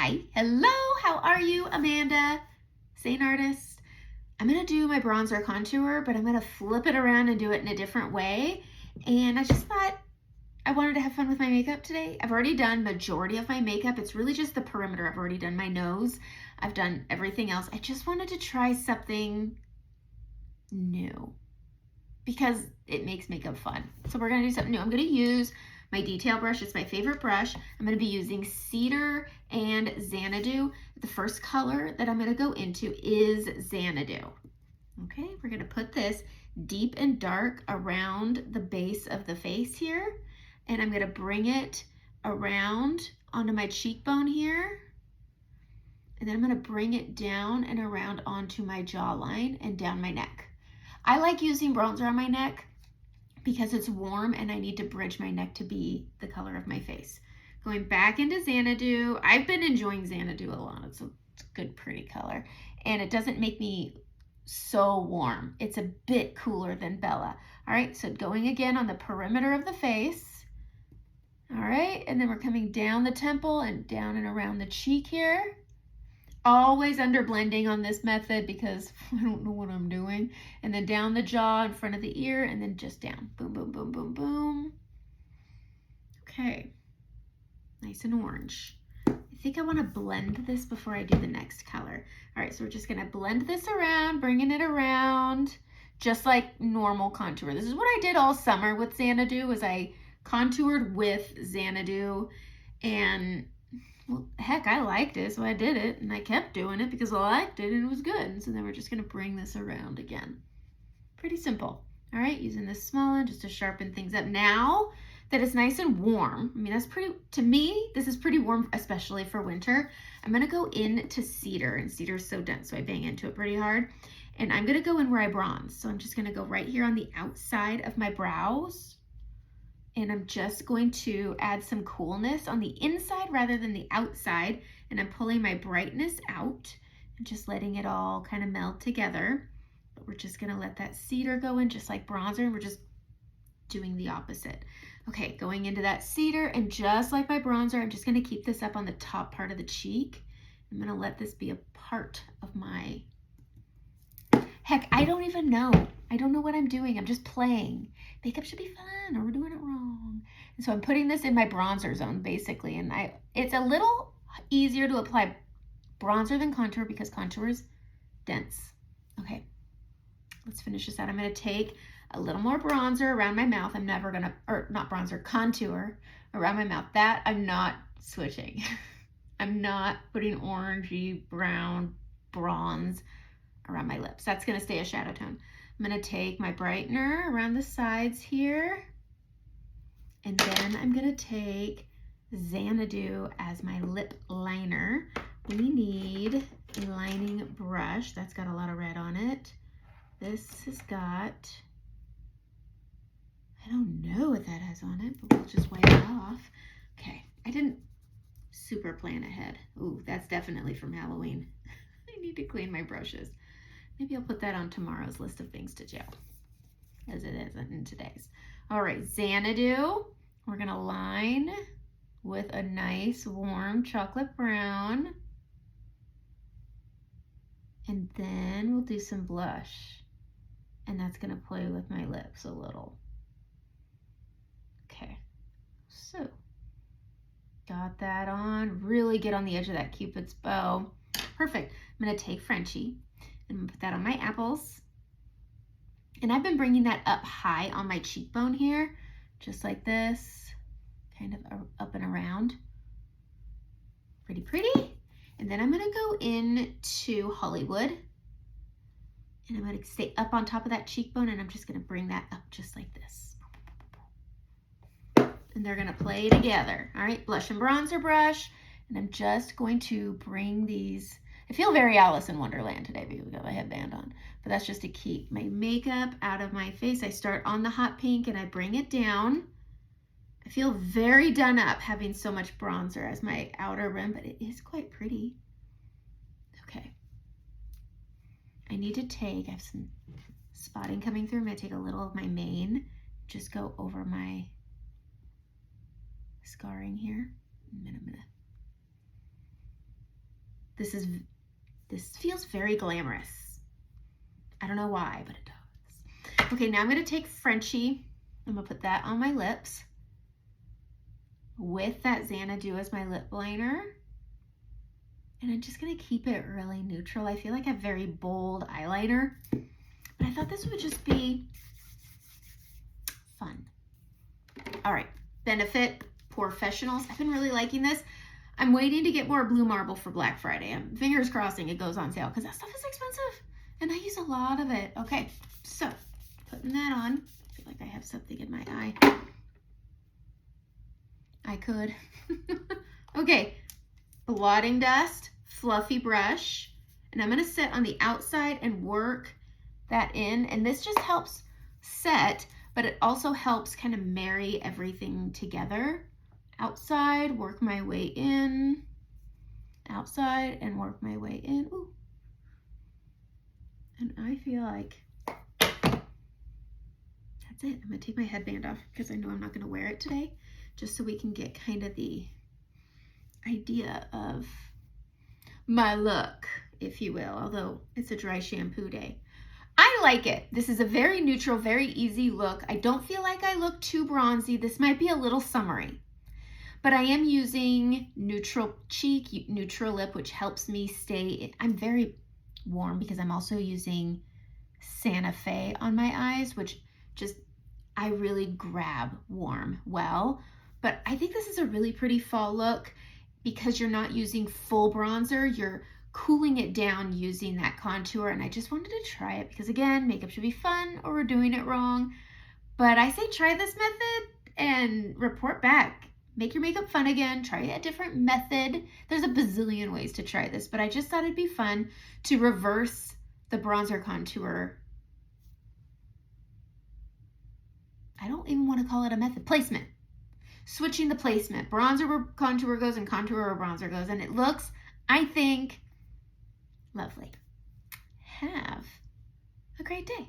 Hi, hello, how are you? Amanda, SEINT artist. I'm gonna do my bronzer contour, but I'm gonna flip it around and do it in a different way. And I just thought I wanted to have fun with my makeup today. I've already done majority of my makeup. It's really just the perimeter. I've already done my nose. I've done everything else. I just wanted to try something new because it makes makeup fun. So we're gonna do something new. I'm gonna use my detail brush. It's my favorite brush. I'm gonna be using Cedar and Xanadu. The first color that I'm gonna go into is Xanadu. Okay, we're gonna put this deep and dark around the base of the face here. And I'm gonna bring it around onto my cheekbone here. And then I'm gonna bring it down and around onto my jawline and down my neck. I like using bronzer on my neck because it's warm and I need to bridge my neck to be the color of my face. Going back into Xanadu. I've been enjoying Xanadu a lot. It's a good, pretty color. And it doesn't make me so warm. It's a bit cooler than Bella. All right, so going again on the perimeter of the face. All right, and then we're coming down the temple and down and around the cheek here. Always under blending on this method because I don't know what I'm doing. And then down the jaw in front of the ear and then just down. Boom, boom, boom, boom, boom. Okay, nice and orange. I think I want to blend this before I do the next color. All right, so we're just gonna blend this around, bringing it around just like normal contour. This is what I did all summer with Xanadu, was I contoured with Xanadu, and well, heck, I liked it, so I did it, and I kept doing it because I liked it and it was good. And so then we're just gonna bring this around again. Pretty simple. All right, using this small one just to sharpen things up. Now that it's nice and warm, I mean, that's pretty, to me, this is pretty warm, especially for winter. I'm gonna go into Cedar, and Cedar is so dense, so I bang into it pretty hard. And I'm gonna go in where I bronze. So I'm just gonna go right here on the outside of my brows. And I'm just going to add some coolness on the inside rather than the outside. And I'm pulling my brightness out and just letting it all kind of meld together. But we're just gonna let that cedar go in just like bronzer, and we're just doing the opposite. Okay, going into that cedar, and just like my bronzer, I'm just gonna keep this up on the top part of the cheek. I'm gonna let this be a part of my, heck, I don't even know. I don't know what I'm doing. I'm just playing. Makeup should be fun, or we're doing it wrong. And so I'm putting this in my bronzer zone, basically. And it's a little easier to apply bronzer than contour because contour is dense. Okay, let's finish this out. I'm gonna take a little more bronzer around my mouth. I'm never gonna, or not bronzer, contour around my mouth. That I'm not switching. I'm not putting orangey, brown, bronze around my lips. That's gonna stay a shadow tone. I'm gonna take my brightener around the sides here, and then I'm gonna take Xanadu as my lip liner. We need a lining brush that's got a lot of red on it. This has got, I don't know what that has on it, but we'll just wipe it off. Okay, I didn't super plan ahead. Ooh, that's definitely from Halloween. I need to clean my brushes. Maybe I'll put that on tomorrow's list of things to do, as it isn't in today's. All right, Xanadu, we're gonna line with a nice warm chocolate brown. And then we'll do some blush. And that's gonna play with my lips a little. Okay, so got that on. Really get on the edge of that Cupid's bow. Perfect. I'm gonna take Frenchie. I'm gonna put that on my apples. And I've been bringing that up high on my cheekbone here, just like this, kind of up and around. Pretty, pretty. And then I'm gonna go into Hollywood, and I'm gonna stay up on top of that cheekbone, and I'm just gonna bring that up just like this. And they're gonna play together. All right, blush and bronzer brush. And I'm just going to bring these, I feel very Alice in Wonderland today because I have a headband on, but that's just to keep my makeup out of my face. I start on the hot pink and I bring it down. I feel very done up having so much bronzer as my outer rim, but it is quite pretty. Okay. I need to take, I have some spotting coming through. I'm gonna take a little of my mane, just go over my scarring here. And then I'm gonna This feels very glamorous. I don't know why, but it does. Okay, now I'm going to take Frenchie. I'm going to put that on my lips with that Xanadu as my lip liner. And I'm just going to keep it really neutral. I feel like I have very bold eyeliner, but I thought this would just be fun. All right, Benefit Professionals. I've been really liking this. I'm waiting to get more Blue Marble for Black Friday. I'm fingers crossing it goes on sale because that stuff is expensive and I use a lot of it. Okay, so putting that on. I feel like I have something in my eye. I could. Okay, blotting dust, fluffy brush, and I'm going to sit on the outside and work that in. And this just helps set, but it also helps kind of marry everything together. Outside, work my way in, outside, and work my way in. Ooh. And I feel like that's it. I'm gonna take my headband off because I know I'm not gonna wear it today, just so we can get kind of the idea of my look, if you will, although it's a dry shampoo day. I like it. This is a very neutral, very easy look. I don't feel like I look too bronzy. This might be a little summery. But I am using neutral cheek, neutral lip, which helps me stay, I'm very warm because I'm also using Santa Fe on my eyes, which just, I really grab warm well. But I think this is a really pretty fall look because you're not using full bronzer, you're cooling it down using that contour. And I just wanted to try it because again, makeup should be fun or we're doing it wrong. But I say try this method and report back. Make your makeup fun again, try a different method. There's a bazillion ways to try this, but I just thought it'd be fun to reverse the bronzer contour. I don't even want to call it a method, placement. Switching the placement, bronzer where contour goes and contour where bronzer goes, and it looks, I think, lovely. Have a great day.